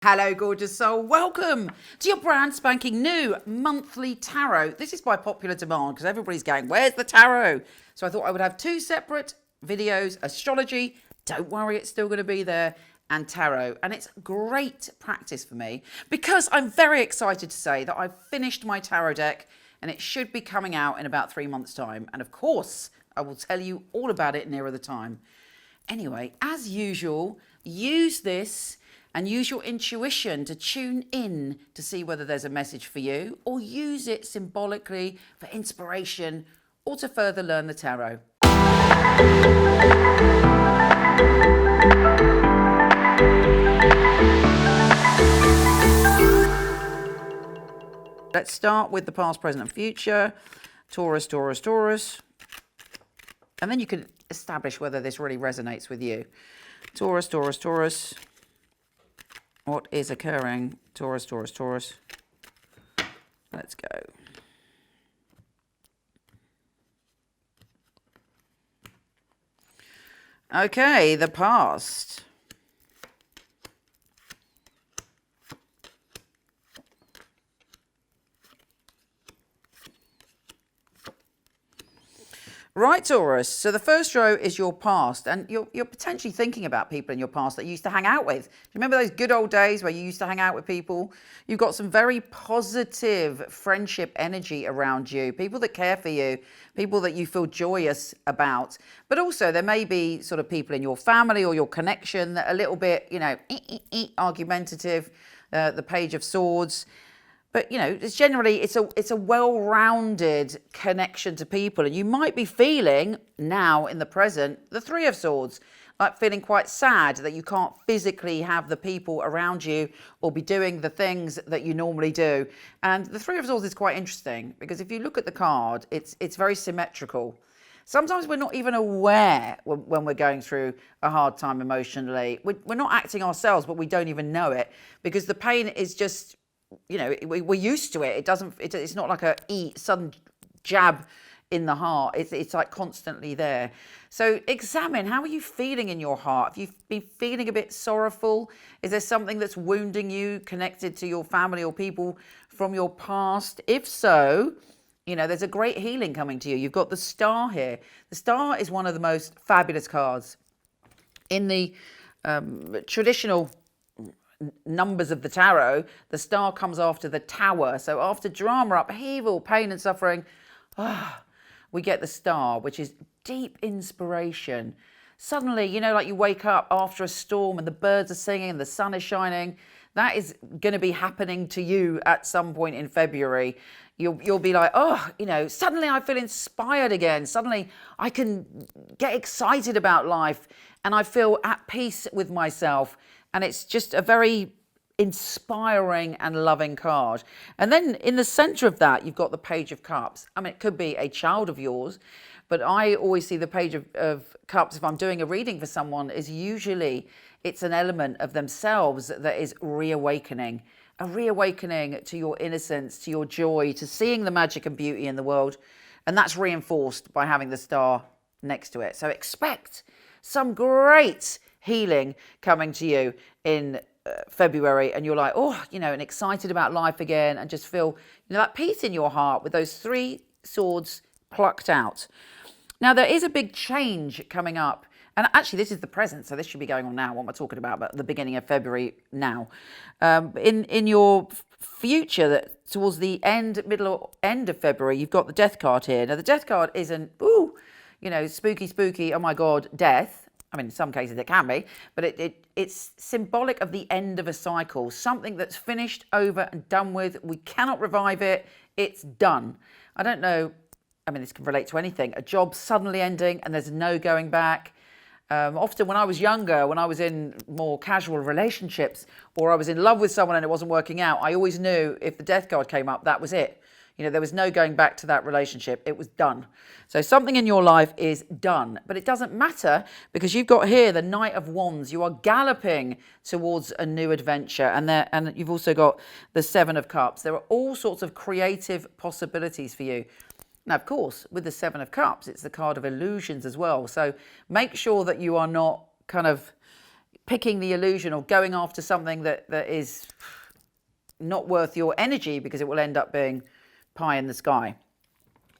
Hello, gorgeous soul. Welcome to your brand spanking new monthly tarot. This is by popular demand because everybody's going, where's the tarot? So I thought I would have two separate videos, astrology, don't worry, it's still going to be there, and tarot. And it's great practice for me because I'm very excited to say that I've finished my tarot deck and it should be coming out in about 3 months' time. And of course, I will tell you all about it nearer the time. Anyway, as usual, use this and use your intuition to tune in to see whether there's a message for you, or use it symbolically for inspiration or to further learn the tarot. Let's start with the past, present and future. Taurus, Taurus, Taurus. And then you can establish whether this really resonates with you. Taurus, Taurus, Taurus. What is occurring? Taurus, Taurus, Taurus. Let's go. Okay, the past. Right, Taurus. So the first row is your past, and you're potentially thinking about people in your past that you used to hang out with. Do you remember those good old days where you used to hang out with people? You've got some very positive friendship energy around you, people that care for you, people that you feel joyous about. But also there may be sort of people in your family or your connection that are a little bit, argumentative, the Page of Swords. But, it's generally, it's a well-rounded connection to people. And you might be feeling now in the present, the Three of Swords, like feeling quite sad that you can't physically have the people around you or be doing the things that you normally do. And the Three of Swords is quite interesting because if you look at the card, it's very symmetrical. Sometimes we're not even aware when we're going through a hard time emotionally. We're not acting ourselves, but we don't even know it because the pain is just... we're used to it. It's not like a sudden jab in the heart. It's like constantly there. So examine, how are you feeling in your heart? Have you been feeling a bit sorrowful? Is there something that's wounding you connected to your family or people from your past? If so, there's a great healing coming to you. You've got the Star here. The Star is one of the most fabulous cards. In the traditional numbers of the tarot, the Star comes after the Tower. So after drama, upheaval, pain and suffering, we get the Star, which is deep inspiration. Suddenly, like you wake up after a storm and the birds are singing and the sun is shining. That is going to be happening to you at some point in February. You'll be like, suddenly I feel inspired again. Suddenly I can get excited about life and I feel at peace with myself. And it's just a very inspiring and loving card. And then in the center of that, you've got the Page of Cups. I mean, it could be a child of yours, but I always see the Page of Cups, if I'm doing a reading for someone, is usually it's an element of themselves that is reawakening. A reawakening to your innocence, to your joy, to seeing the magic and beauty in the world. And that's reinforced by having the Star next to it. So expect some great healing coming to you in February, and you're like, and excited about life again, and just feel, that peace in your heart with those three swords plucked out. Now, there is a big change coming up, and actually this is the present, so this should be going on now, what am I talking about, but the beginning of February now. In your future, that towards the middle or end of February, you've got the Death card here. Now, the Death card isn't, spooky, oh my God, death. I mean, in some cases it can be, but it's symbolic of the end of a cycle, something that's finished, over and done with. We cannot revive it. It's done. I don't know. I mean, this can relate to anything. A job suddenly ending and there's no going back. Often when I was younger, when I was in more casual relationships or I was in love with someone and it wasn't working out, I always knew if the Death card came up, that was it. There was no going back to that relationship. It was done. So something in your life is done. But it doesn't matter because you've got here the Knight of Wands. You are galloping towards a new adventure. And you've also got the Seven of Cups. There are all sorts of creative possibilities for you. Now, of course, with the Seven of Cups, it's the card of illusions as well. So make sure that you are not kind of picking the illusion or going after something that is not worth your energy, because it will end up being pie in the sky.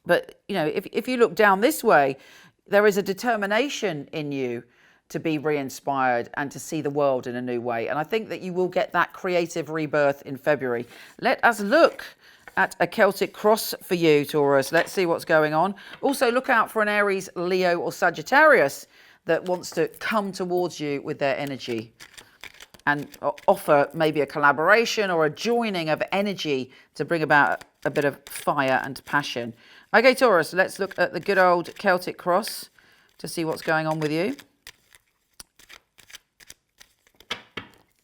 But, you know, if you look down this way, there is a determination in you to be re-inspired and to see the world in a new way. And I think that you will get that creative rebirth in February. Let us look at a Celtic Cross for you, Taurus. Let's see what's going on. Also, look out for an Aries, Leo or Sagittarius that wants to come towards you with their energy and offer maybe a collaboration or a joining of energy to bring about a bit of fire and passion. Okay, Taurus, let's look at the good old Celtic Cross to see what's going on with you.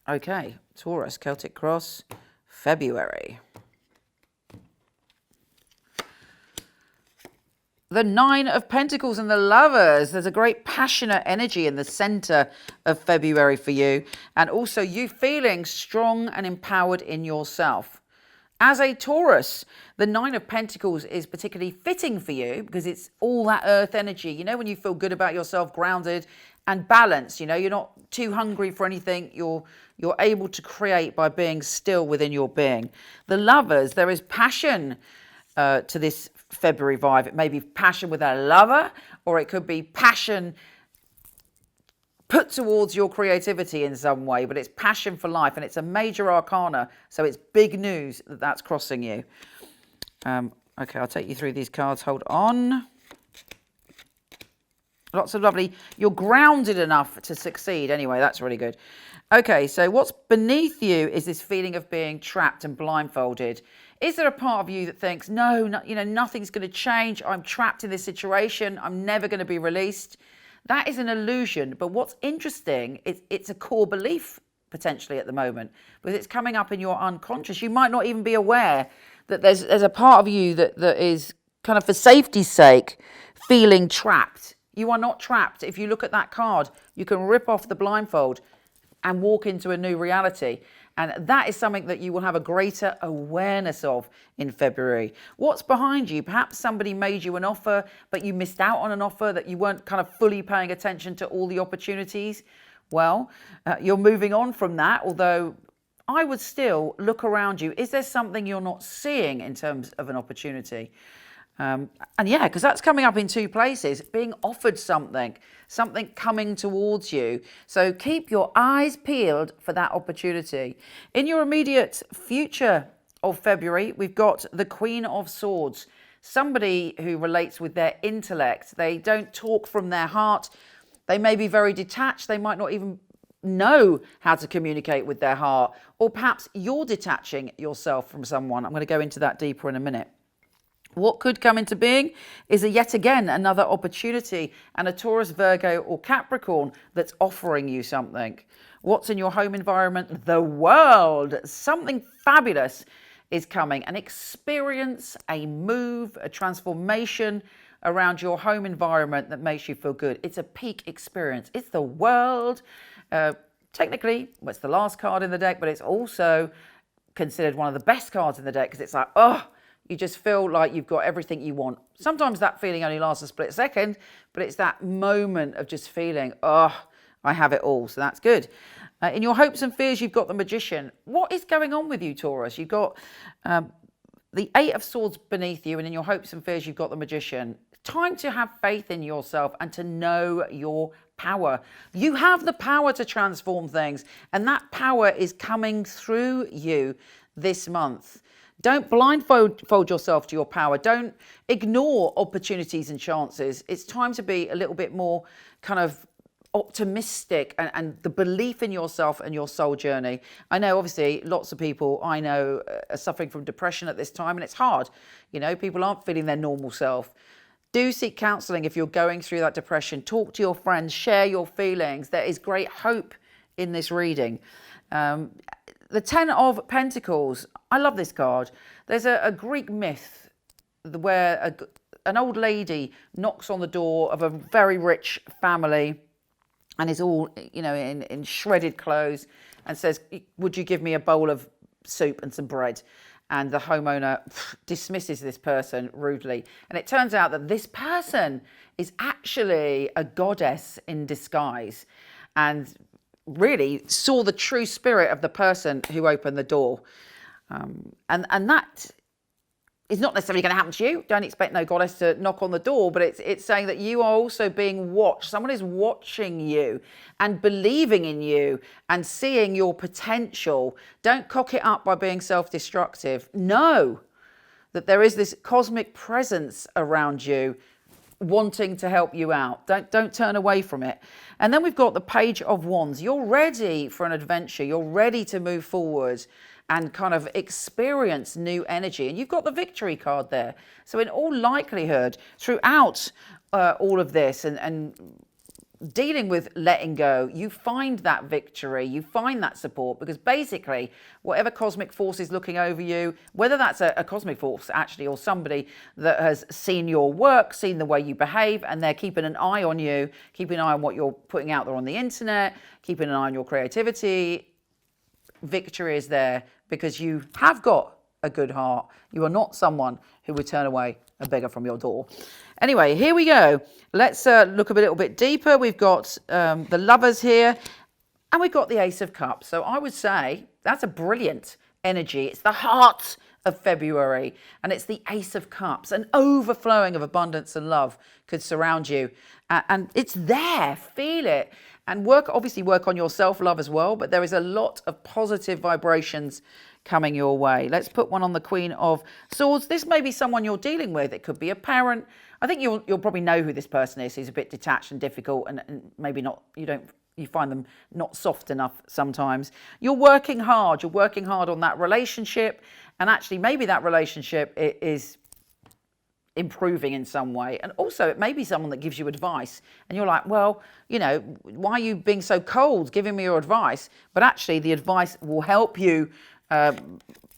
Okay, Taurus, Celtic Cross, February. The Nine of Pentacles and the Lovers. There's a great passionate energy in the center of February for you. And also you feeling strong and empowered in yourself. As a Taurus, the Nine of Pentacles is particularly fitting for you because it's all that earth energy. You know, when you feel good about yourself, grounded and balanced, you know, you're not too hungry for anything. You're able to create by being still within your being. The Lovers, there is passion to this February vibe. It may be passion with a lover, or it could be passion put towards your creativity in some way, but it's passion for life, and it's a major arcana, so it's big news that that's crossing you. Okay, I'll take you through these cards. Hold on. Lots of lovely, you're grounded enough to succeed anyway. That's really good. Okay, so what's beneath you is this feeling of being trapped and blindfolded. Is there a part of you that thinks, no, you know, nothing's going to change. I'm trapped in this situation. I'm never going to be released. That is an illusion. But what's interesting, it's a core belief potentially at the moment, because it's coming up in your unconscious. You might not even be aware that there's a part of you that is kind of for safety's sake feeling trapped. You are not trapped. If you look at that card, you can rip off the blindfold and walk into a new reality. And that is something that you will have a greater awareness of in February. What's behind you? Perhaps somebody made you an offer, but you missed out on an offer, that you weren't kind of fully paying attention to all the opportunities. Well, you're moving on from that, although I would still look around you. Is there something you're not seeing in terms of an opportunity? And yeah, because that's coming up in two places, being offered something coming towards you. So keep your eyes peeled for that opportunity. In your immediate future of February, we've got the Queen of Swords, somebody who relates with their intellect. They don't talk from their heart. They may be very detached. They might not even know how to communicate with their heart. Or perhaps you're detaching yourself from someone. I'm going to go into that deeper in a minute. What could come into being is yet again another opportunity, and a Taurus, Virgo or Capricorn that's offering you something. What's in your home environment? The world. Something fabulous is coming. An experience, a move, a transformation around your home environment that makes you feel good. It's a peak experience. It's the world. Technically, well, it's the last card in the deck, but it's also considered one of the best cards in the deck because it's like, oh, you just feel like you've got everything you want. Sometimes that feeling only lasts a split second, but it's that moment of just feeling, oh, I have it all. So that's good. In your hopes and fears, you've got the Magician. What is going on with you, Taurus? You've got the Eight of Swords beneath you, and in your hopes and fears, you've got the Magician. Time to have faith in yourself and to know your power. You have the power to transform things, and that power is coming through you this month. Don't blindfold yourself to your power. Don't ignore opportunities and chances. It's time to be a little bit more kind of optimistic and the belief in yourself and your soul journey. I know obviously lots of people I know are suffering from depression at this time, and it's hard. You know, people aren't feeling their normal self. Do seek counselling if you're going through that depression. Talk to your friends, share your feelings. There is great hope in this reading. The Ten of Pentacles, I love this card. There's a Greek myth where an old lady knocks on the door of a very rich family and is all, you know, in shredded clothes and says, would you give me a bowl of soup and some bread? And the homeowner dismisses this person rudely. And it turns out that this person is actually a goddess in disguise. And really saw the true spirit of the person who opened the door. And that is not necessarily going to happen to you. Don't expect no goddess to knock on the door, but it's saying that you are also being watched. Someone is watching you and believing in you and seeing your potential. Don't cock it up by being self-destructive. Know that there is this cosmic presence around you wanting to help you out. Don't turn away from it. And then we've got the Page of Wands. You're ready for an adventure. You're ready to move forward and kind of experience new energy. And you've got the Victory card there. So in all likelihood, throughout all of this and dealing with letting go, you find that victory, you find that support, because basically whatever cosmic force is looking over you, whether that's a cosmic force actually or somebody that has seen your work, seen the way you behave, and they're keeping an eye on you, keeping an eye on what you're putting out there on the internet, keeping an eye on your creativity, victory is there because you have got a good heart. You are not someone who would turn away a beggar from your door. Anyway, here we go. Let's look a little bit deeper. We've got the Lovers here, and we've got the Ace of Cups. So I would say that's a brilliant energy. It's the heart of February, and it's the Ace of Cups. An overflowing of abundance and love could surround you, and it's there. Feel it. And obviously work on your self-love as well, but there is a lot of positive vibrations coming your way. Let's put one on the Queen of Swords. This may be someone you're dealing with. It could be a parent. I think you'll probably know who this person is. Who's a bit detached and difficult, and maybe not. You find them not soft enough sometimes. You're working hard. You're working hard on that relationship, and actually maybe that relationship is improving in some way. And also it may be someone that gives you advice and you're like, well, why are you being so cold giving me your advice? But actually the advice will help you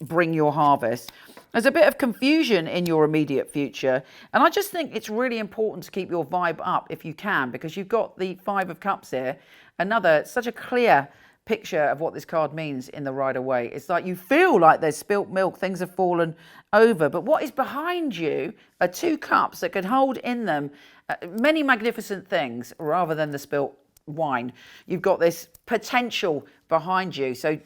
bring your harvest. There's a bit of confusion in your immediate future, and I just think it's really important to keep your vibe up if you can, because you've got the Five of Cups here, such a clear picture of what this card means in the Rider-Waite. It's like you feel like there's spilt milk, things have fallen over, but what is behind you are two cups that can hold in them many magnificent things rather than the spilt wine. You've got this potential behind you, so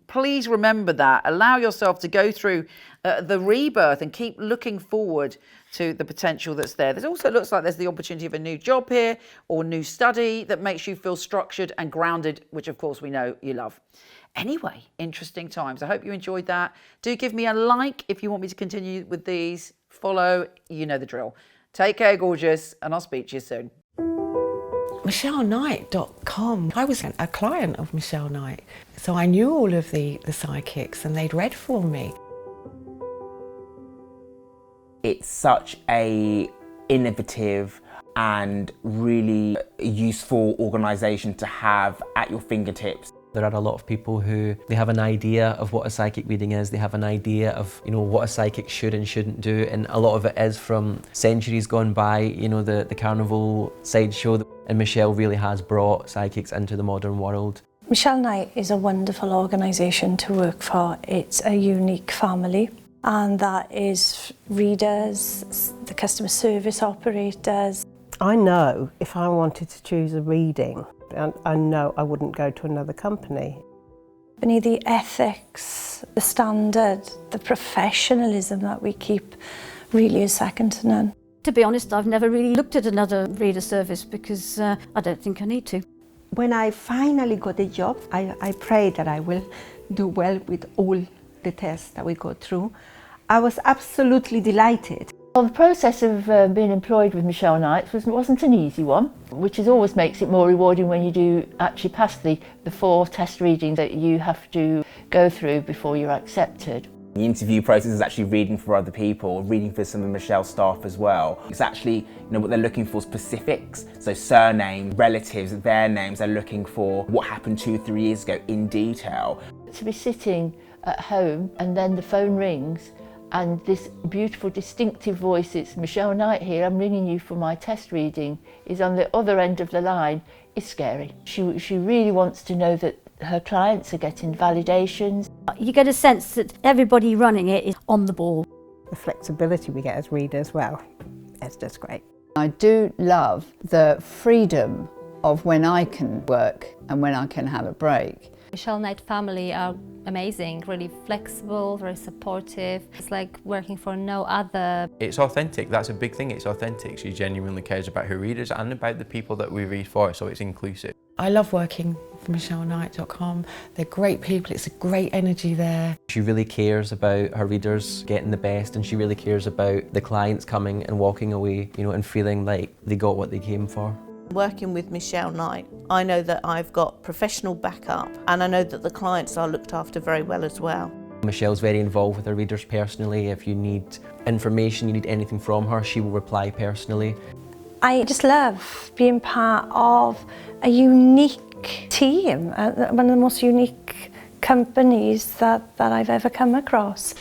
please remember that. Allow yourself to go through the rebirth and keep looking forward to the potential that's there. There's also looks like there's the opportunity of a new job here or new study that makes you feel structured and grounded, which of course we know you love. Anyway, interesting times. I hope you enjoyed that. Do give me a like if you want me to continue with these. Follow, you know the drill. Take care, gorgeous, and I'll speak to you soon. MicheleKnight.com. I was a client of Michele Knight, so I knew all of the psychics and they'd read for me. It's such a innovative and really useful organisation to have at your fingertips. There are a lot of people who they have an idea of what a psychic reading is, they have an idea of what a psychic should and shouldn't do, and a lot of it is from centuries gone by, the carnival sideshow, and Michele really has brought psychics into the modern world. Michele Knight is a wonderful organisation to work for. It's a unique family, and that is readers, the customer service operators. I know if I wanted to choose a reading, I know I wouldn't go to another company. The ethics, the standard, the professionalism that we keep really is second to none. To be honest, I've never really looked at another reader service because I don't think I need to. When I finally got a job, I prayed that I will do well with all the tests that we go through. I was absolutely delighted. Well, the process of being employed with Michele Knight wasn't an easy one, which always makes it more rewarding when you do actually pass the 4 test readings that you have to go through before you're accepted. The interview process is actually reading for other people, reading for some of Michelle's staff as well. It's actually, what they're looking for, specifics, so surname, relatives, their names. They're looking for what happened 2 or 3 years ago in detail. To be sitting at home and then the phone rings and this beautiful distinctive voice, it's Michele Knight here, I'm ringing you for my test reading, is on the other end of the line, is scary. She really wants to know that her clients are getting validations. You get a sense that everybody running it is on the ball. The flexibility we get as readers, well, it's just great. I do love the freedom of when I can work and when I can have a break. Michele Knight family are amazing, really flexible, very supportive. It's like working for no other. It's authentic, that's a big thing, it's authentic. She genuinely cares about her readers and about the people that we read for, so it's inclusive. I love working for MicheleKnight.com. They're great people, it's a great energy there. She really cares about her readers getting the best, and she really cares about the clients coming and walking away, you know, and feeling like they got what they came for. Working with Michele Knight, I know that I've got professional backup and I know that the clients are looked after very well as well. Michelle's very involved with her readers personally. If you need information, you need anything from her, she will reply personally. I just love being part of a unique team, one of the most unique companies that I've ever come across.